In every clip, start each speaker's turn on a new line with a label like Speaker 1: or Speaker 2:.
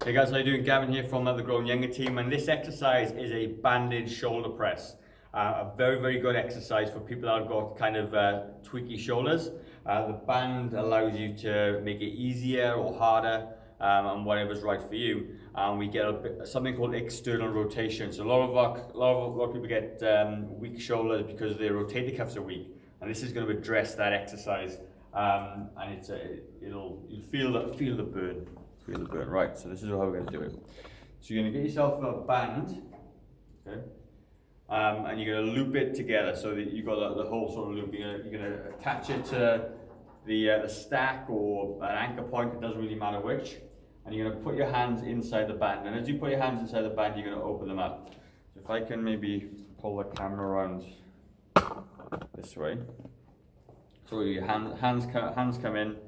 Speaker 1: Hey guys, how you doing? Gavin here from the Growing Younger team, and this exercise is a banded shoulder press. A very good exercise for people that have got kind of tweaky shoulders. The band allows you to make it easier or harder, and whatever's right for you. And we get something called external rotation. So a lot of people get weak shoulders because their rotator cuffs are weak, and this is going to address that exercise. And you'll feel the burn. Feel the burn, right? So this is how we're going to do it. So you're going to get yourself a band, okay, and you're going to loop it together so that you've got the whole sort of loop. You're going to attach it to the stack or an anchor point. It doesn't really matter which. And you're going to put your hands inside the band. And as you put your hands inside the band, you're going to open them up. So if I can maybe pull the camera around this way. So your hands come in,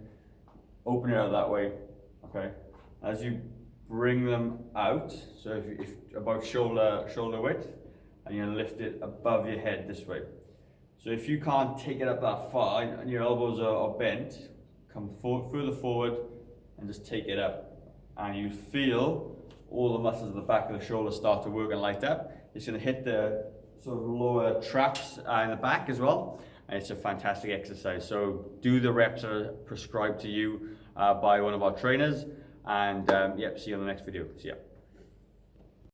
Speaker 1: open it out that way. Okay. As you bring them out, so if about shoulder width, and you're gonna lift it above your head this way. So if you can't take it up that far and your elbows are bent, come further forward and just take it up. And you feel all the muscles at the back of the shoulder start to work and light up. It's gonna hit the sort of lower traps in the back as well. And it's a fantastic exercise. So do the reps that are prescribed to you by one of our trainers. And yep, see you on the next video. See ya.